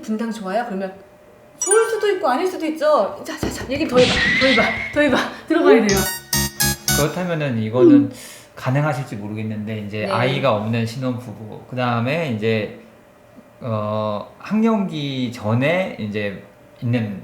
분당 좋아요? 그러면 좋을 수도 있고 아닐 수도 있죠. 자, 얘기 더 해봐. 들어가야 돼요. 그렇다면은 이거는 가능하실지 모르겠는데 이제 네. 아이가 없는 신혼부부, 그 다음에 이제 학령기 전에 이제 있는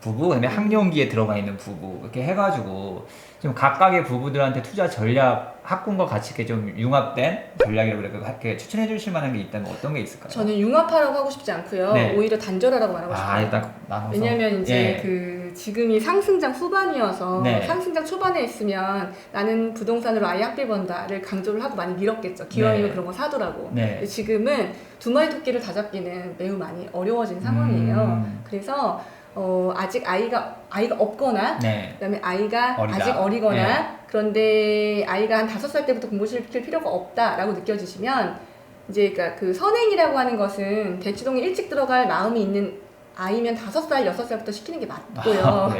부부, 그다음에 학령기에 들어가 있는 부부, 이렇게 해가지고 좀 각각의 부부들한테 투자 전략, 학군과 같이 이렇게 좀 융합된 전략이라고 이렇게 추천해 주실 만한 게 있다면 어떤 게 있을까요? 저는 융합하라고 하고 싶지 않고요. 네. 오히려 단절하라고 말하고 싶어요. 일단 나눠서. 왜냐면 이제 예. 그 지금이 상승장 후반이어서 네. 상승장 초반에 있으면 나는 부동산으로 아이 학비 번다를 강조를 하고 많이 밀었겠죠. 기왕이면 네. 그런 거 사더라고. 네. 근데 지금은 두 마리 토끼를 다 잡기는 매우 많이 어려워진 상황이에요. 그래서 아직 아이가 없거나 네. 그다음에 아이가 어리다. 아직 어리거나 네. 그런데 아이가 한 5살 때부터 공부시킬 필요가 없다라고 느껴지시면 이제 그러니까 그 선행이라고 하는 것은 대치동에 일찍 들어갈 마음이 있는 아이면 5살, 6살부터 시키는 게 맞고요.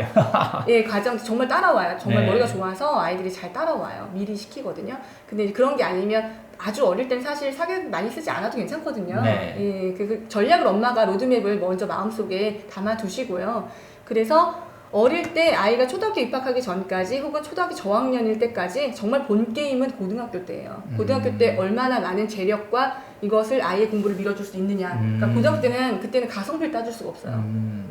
예, 과정 정말 따라와요. 정말 네. 머리가 좋아서 아이들이 잘 따라와요. 미리 시키거든요. 근데 이제 그런 게 아니면 아주 어릴 땐 사실 사교육 많이 쓰지 않아도 괜찮거든요. 네. 예, 그 전략을 엄마가 로드맵을 먼저 마음속에 담아 두시고요. 그래서 어릴 때 아이가 초등학교 입학하기 전까지 혹은 초등학교 저학년일 때까지 정말 본 게임은 고등학교 때예요. 고등학교 때 얼마나 많은 재력과 이것을 아이의 공부를 밀어줄 수 있느냐. 그러니까 고등학교 때는 그때는 가성비를 따질 수가 없어요.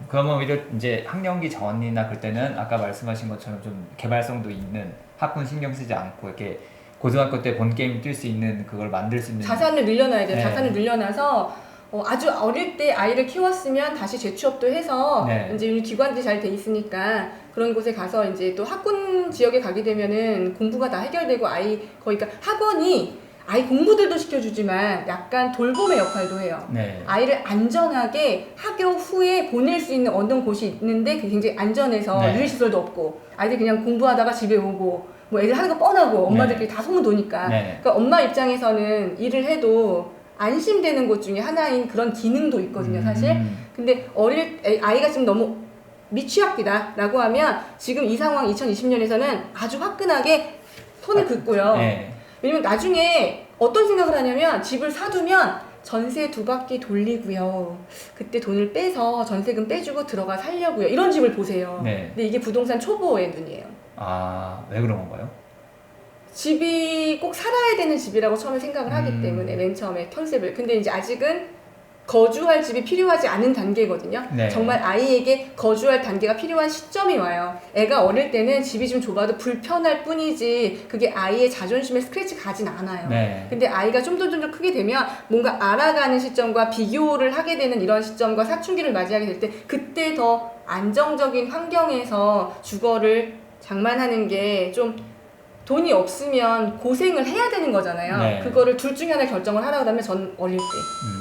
그러면 오히려 이제 학령기 전이나 그때는 아까 말씀하신 것처럼 좀 개발성도 있는 학군 신경 쓰지 않고 이렇게 고등학교 때 본 게임 뛸 수 있는 그걸 만들 수 있는 자산을 늘려놔야 돼요. 네. 자산을 늘려놔서 아주 어릴 때 아이를 키웠으면 다시 재취업도 해서 네. 이제 기관들이 잘 돼 있으니까 그런 곳에 가서 이제 또 학군 지역에 가게 되면은 공부가 다 해결되고 아이 거의 그러니까 학원이 아이 공부들도 시켜주지만 약간 돌봄의 역할도 해요. 네. 아이를 안전하게 학교 후에 보낼 수 있는 어떤 곳이 있는데 그게 굉장히 안전해서 네. 유해시설도 없고 아이들 그냥 공부하다가 집에 오고 뭐 애들 하는 거 뻔하고 엄마들끼리 다 소문 도니까 네. 그러니까 엄마 입장에서는 일을 해도 안심되는 곳 중에 하나인 그런 기능도 있거든요, 사실. 근데 아이가 지금 너무 미취학기다 라고 하면 지금 이 상황 2020년에서는 아주 화끈하게 손을 긋고요. 네. 왜냐면 나중에 어떤 생각을 하냐면 집을 사두면 전세 2바퀴 돌리고요. 그때 돈을 빼서 전세금 빼주고 들어가 살려고요. 이런 집을 보세요. 네. 근데 이게 부동산 초보의 눈이에요. 왜 그런 건가요? 집이 꼭 살아야 되는 집이라고 처음에 생각을 하기 때문에 맨 처음에 컨셉을. 근데 이제 아직은 거주할 집이 필요하지 않은 단계거든요. 네. 정말 아이에게 거주할 단계가 필요한 시점이 와요. 애가 어릴 때는 집이 좀 좁아도 불편할 뿐이지 그게 아이의 자존심에 스크래치 가진 않아요. 네. 근데 아이가 좀 더 크게 되면 뭔가 알아가는 시점과 비교를 하게 되는 이런 시점과 사춘기를 맞이하게 될 때 그때 더 안정적인 환경에서 주거를 장만하는 게 좀 돈이 없으면 고생을 해야 되는 거잖아요. 네. 그거를 둘 중에 하나 결정을 하라고 하면 전 어릴 때.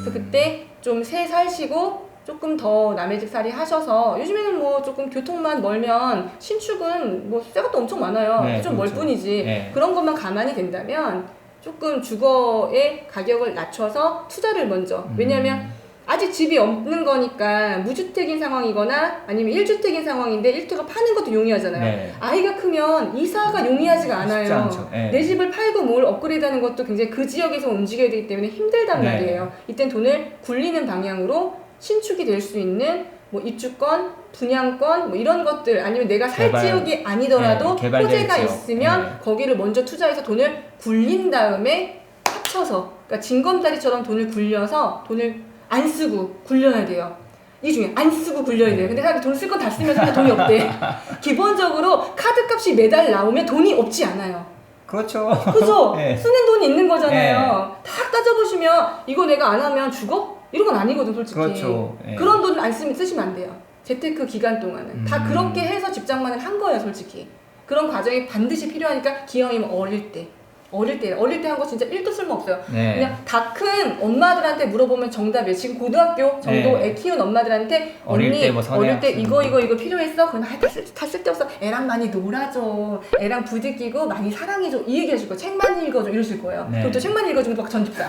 그래서 그때 좀 새 살시고 조금 더 남의 집 살이 하셔서 요즘에는 뭐 조금 교통만 멀면 신축은 뭐 새 것도 엄청 많아요. 네, 좀 그렇죠. 멀 뿐이지. 네. 그런 것만 감안이 된다면 조금 주거의 가격을 낮춰서 투자를 먼저. 왜냐하면 아직 집이 없는 거니까 무주택인 상황이거나 아니면 1주택인 상황인데 1주택을 파는 것도 용이하잖아요. 네. 아이가 크면 이사가 용이하지가 쉽지 않아요. 않죠. 네. 내 집을 팔고 뭘 업그레이드하는 것도 굉장히 그 지역에서 움직여야 되기 때문에 힘들단 네. 말이에요. 이땐 돈을 굴리는 방향으로 신축이 될 수 있는 뭐 입주권, 분양권 뭐 이런 것들 아니면 내가 살 개발, 지역이 아니더라도 네, 개발된 호재가 지역. 있으면 네. 거기를 먼저 투자해서 돈을 굴린 다음에 합쳐서 그러니까 징검다리처럼 돈을 굴려서 돈을 안 쓰고 굴려야 돼요. 이 중에 안 쓰고 굴려야 돼요. 근데 사람이 돈 쓸 건 다 쓰면서 돈이 없대. 기본적으로 카드값이 매달 나오면 돈이 없지 않아요. 그렇죠. 그죠? 네. 쓰는 돈이 있는 거잖아요. 다 따져보시면 이거 내가 안 하면 죽어? 이런 건 아니거든 솔직히. 그렇죠. 네. 그런 돈을 안 쓰시면 안 돼요. 재테크 기간 동안은. 다 그렇게 해서 집장만을 한 거예요 솔직히. 그런 과정이 반드시 필요하니까 기왕이면 어릴 때 한 거 진짜 1도 쓸모없어요. 네. 그냥 다 큰 엄마들한테 물어보면 정답이에요. 지금 고등학교 정도 네. 애 키운 엄마들한테 어릴 언니 때 뭐 어릴 때 선행학습 이거 필요했어? 그러면 다 쓸데없어. 애랑 많이 놀아줘. 애랑 부대끼고 많이 사랑해줘. 이 얘기 하실 거예요. 책만 읽어줘 이러실 거예요. 네. 그럼 또 책만 읽어주면 막 전집사.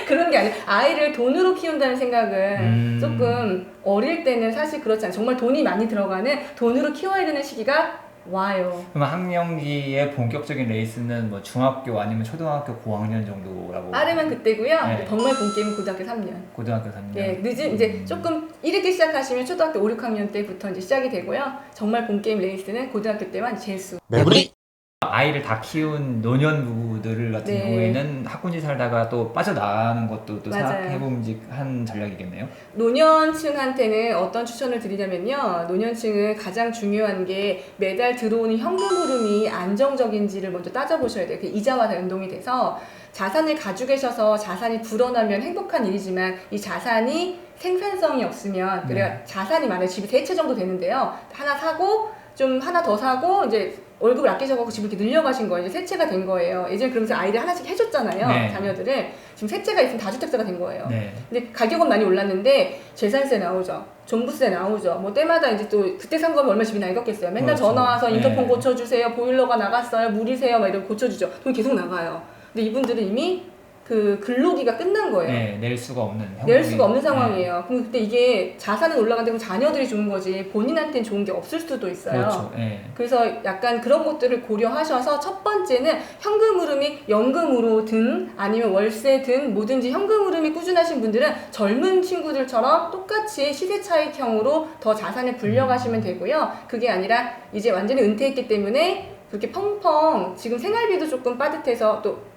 그런 게 아니라 아이를 돈으로 키운다는 생각은 조금 어릴 때는 사실 그렇지 않아요. 정말 돈이 많이 들어가는 돈으로 키워야 되는 시기가 와요. 그럼 학령기의 본격적인 레이스는 뭐 중학교 아니면 초등학교 고학년 정도라고? 빠르면 그때고요. 네. 정말 본 게임은 고등학교 3년. 고등학교 3년. 예, 늦은 이제 조금 이르게 시작하시면 초등학교 5, 6학년 때부터 이제 시작이 되고요. 정말 본 게임 레이스는 고등학교 때만 재수. 매부리 아이를 다 키운 노년 부부들 같은 네. 경우에는 학군지 살다가 또 빠져나가는 것도 또 맞아요. 생각해봄직한 전략이겠네요. 노년층한테는 어떤 추천을 드리냐면요. 노년층은 가장 중요한 게 매달 들어오는 현금 흐름이 안정적인지를 먼저 따져보셔야 돼요. 그 이자와 다 연동이 돼서 자산을 가지고 계셔서 자산이 불어나면 행복한 일이지만 이 자산이 생산성이 없으면 그래야 자산이 많아요. 집이 3채 정도 되는데요. 하나 사고 좀 하나 더 사고 이제 월급을 아끼셔갖고 집을 이렇게 늘려가신 거예요. 이제 3채가 된 거예요. 예전에 그러면서 아이들 하나씩 해줬잖아요. 네. 자녀들을. 지금 3채가 있으면 다주택자가 된 거예요. 네. 근데 가격은 많이 올랐는데 재산세 나오죠. 종부세 나오죠. 뭐 때마다 이제 또 그때 산 거면 얼마 집이 나겠어요. 맨날 그렇죠. 전화 와서 인터폰 네. 고쳐주세요. 보일러가 나갔어요. 물이세요. 막 이러고 고쳐주죠. 돈 계속 나가요. 근데 이분들은 이미 그 근로기가 끝난 거예요. 네, 낼 수가 없는 낼 수가 없는 네. 상황이에요. 그럼 그때 이게 자산은 올라간다고 자녀들이 좋은 거지 본인한테는 좋은 게 없을 수도 있어요. 그렇죠. 네. 그래서 약간 그런 것들을 고려하셔서 첫 번째는 현금 흐름이 연금으로든 아니면 월세든 뭐든지 현금 흐름이 꾸준하신 분들은 젊은 친구들처럼 똑같이 시세 차익형으로 더 자산을 불려가시면 되고요. 그게 아니라 이제 완전히 은퇴했기 때문에 그렇게 펑펑 지금 생활비도 조금 빠듯해서 또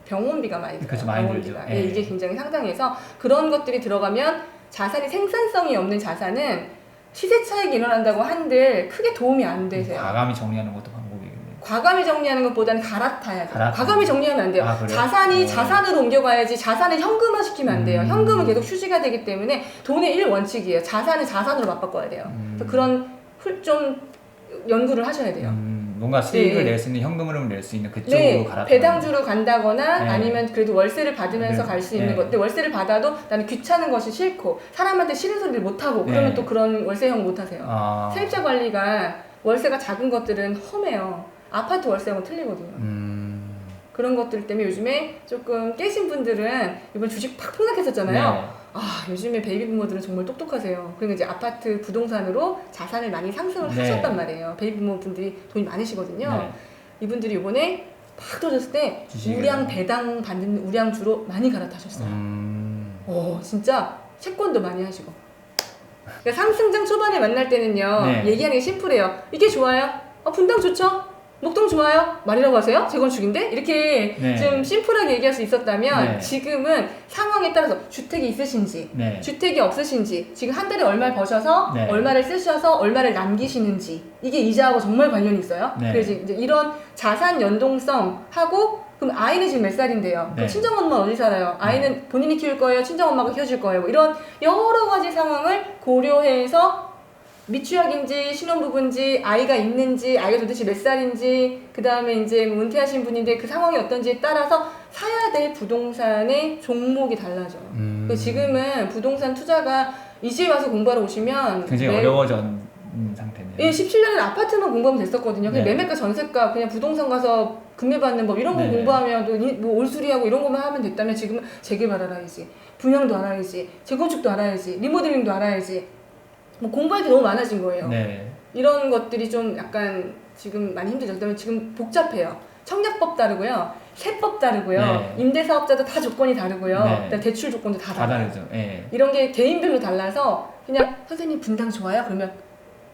병원비가 많이 들어요. 그렇죠, 많이 병원비가. 들죠. 예, 예. 이게 굉장히 상당해서 그런 것들이 들어가면 자산이 생산성이 없는 자산은 시세 차익이 일어난다고 한들 크게 도움이 안 되세요. 과감히 정리하는 것도 방법이겠네요. 과감히 정리하는 것보다는 갈아타야 돼요. 갈아타는 과감히 정리하면 안 돼요. 아, 그래요? 자산이 자산으로 옮겨가야지 자산을 현금화 시키면 안 돼요. 현금은 계속 휴지가 되기 때문에 돈의 1원칙이에요. 자산을 자산으로 맞바꿔야 돼요. 그래서 그런 좀 연구를 하셔야 돼요. 뭔가 수익을 네. 낼 수 있는 현금 흐름을 낼 수 있는 그쪽으로 네, 갈아타는 배당주로 간다거나 네. 아니면 그래도 월세를 받으면서 네. 갈 수 있는 네. 것. 근데 월세를 받아도 나는 귀찮은 것이 싫고 사람한테 싫은 소리를 못 하고 네. 그러면 또 그런 월세형 못 하세요. 아. 세입자 관리가 월세가 작은 것들은 험해요. 아파트 월세하고 틀리거든요. 그런 것들 때문에 요즘에 조금 깨신 분들은 이번 주식 팍 폭락했었잖아요. 네. 아, 요즘에 베이비 부모들은 정말 똑똑하세요. 그리고 이제 아파트 부동산으로 자산을 많이 상승을 네. 하셨단 말이에요. 베이비 부모 분들이 돈이 많으시거든요. 네. 이분들이 이번에 팍 떨어졌을 때 주식을. 우량 배당 받는 우량주로 많이 갈아타셨어요. 진짜 채권도 많이 하시고. 그러니까 상승장 초반에 만날 때는요. 네. 얘기하는 게 심플해요. 이게 좋아요? 분당 좋죠? 목동 좋아요? 말이라고 하세요? 재건축인데? 이렇게 네. 좀 심플하게 얘기할 수 있었다면 네. 지금은 상황에 따라서 주택이 있으신지 네. 주택이 없으신지 지금 한 달에 얼마를 버셔서 네. 얼마를 쓰셔서 얼마를 남기시는지 이게 이자하고 정말 관련이 있어요. 네. 그래서 이제 이런 자산 연동성하고 그럼 아이는 지금 몇 살인데요? 네. 그럼 친정엄마 어디 살아요? 아이는 본인이 키울 거예요? 친정엄마가 키워줄 거예요? 뭐 이런 여러 가지 상황을 고려해서 미취학인지 신혼부부인지 아이가 있는지 아이가 도대체 몇 살인지 그 다음에 이제 뭐 은퇴하신 분인데 그 상황이 어떤지에 따라서 사야 될 부동산의 종목이 달라져요. 그래서 지금은 부동산 투자가 이제 와서 공부하러 오시면 굉장히 어려워진 상태네요. 예, 17년은 아파트만 공부하면 됐었거든요. 그냥 네. 매매가 전세가 그냥 부동산 가서 금매받는 법 이런 거 네. 공부하면 뭐 올수리하고 이런 것만 하면 됐다면 지금은 재개발 알아야지, 분양도 알아야지, 재건축도 알아야지, 리모델링도 알아야지. 뭐 공부할 게 너무 많아진 거예요. 네. 이런 것들이 좀 약간 지금 많이 힘들죠. 그다음에 지금 복잡해요. 청약법 다르고요, 세법 다르고요, 네. 임대사업자도 다 조건이 다르고요, 네. 그다음에 대출 조건도 다 다 달라요. 다르죠. 예. 이런 게 개인별로 달라서 그냥 선생님 분당 좋아요? 그러면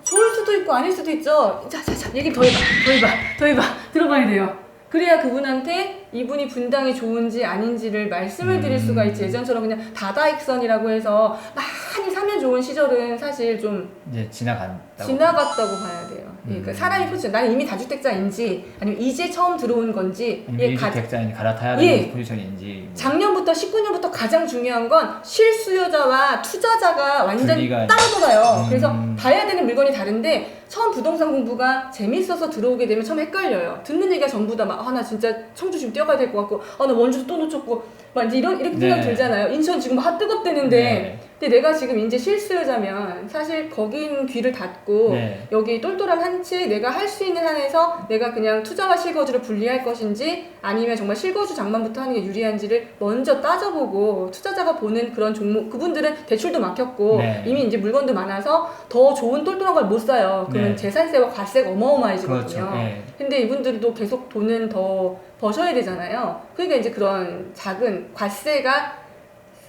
좋을 수도 있고 아닐 수도 있죠. 자, 얘기 더 해봐. 들어봐야 돼요. 그래야 그분한테 이분이 분당이 좋은지 아닌지를 말씀을 드릴 수가 있지. 예전처럼 그냥 다다익선이라고 해서 많이 사면 좋은 시절은 사실 좀 이제 지나갔다고 봐야 돼요. 그러니까 사람이 포지션, 나는 이미 다주택자인지 아니면 이제 처음 들어온 건지 아니면 일주택자인 갈아타야 되는 예. 포지션인지 뭐. 작년부터 19년부터 가장 중요한 건 실수요자와 투자자가 완전 분리가 따로 놀아요. 그래서 봐야 되는 물건이 다른데 처음 부동산 공부가 재밌어서 들어오게 되면 처음 헷갈려요. 듣는 얘기가 전부 다 막 나 진짜 청주 지금 뛰어가야 될 것 같고 나 원주도 또 놓쳤고 막 이제 이렇게 생각 네. 들잖아요. 인천 지금 막 뜨겁대는데 네. 근데 내가 지금 이제 실수요자면 사실 거긴 귀를 닫고 네. 여기 똘똘한 한 채 내가 할 수 있는 한에서 내가 그냥 투자와 실거주를 분리할 것인지 아니면 정말 실거주 장만부터 하는 게 유리한지를 먼저 따져보고 투자자가 보는 그런 종목, 그분들은 대출도 막혔고 네. 이미 이제 물건도 많아서 더 좋은 똘똘한 걸 못 사요. 그러면 네. 재산세와 과세가 어마어마해지거든요. 그렇죠. 네. 근데 이분들도 계속 돈은 더 버셔야 되잖아요. 그러니까 이제 그런 작은 과세가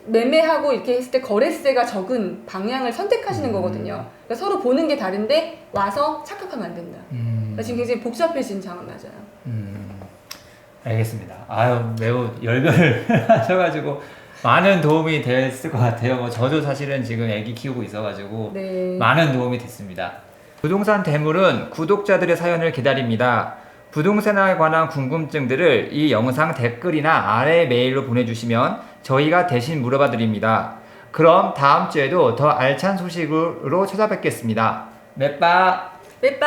매매하고 이렇게 했을 때 거래세가 적은 방향을 선택하시는 거거든요. 그러니까 서로 보는 게 다른데 와서 착각하면 안 된다. 그러니까 지금 굉장히 복잡해진 상황 맞아요. 알겠습니다. 아유, 매우 열변을 하셔가지고 많은 도움이 됐을 것 같아요. 뭐 저도 사실은 지금 애기 키우고 있어가지고 네. 많은 도움이 됐습니다. 부동산 대물은 구독자들의 사연을 기다립니다. 부동산에 관한 궁금증들을 이 영상 댓글이나 아래 메일로 보내주시면 저희가 대신 물어봐 드립니다. 그럼 다음 주에도 더 알찬 소식으로 찾아뵙겠습니다. 맷바! 빼빠!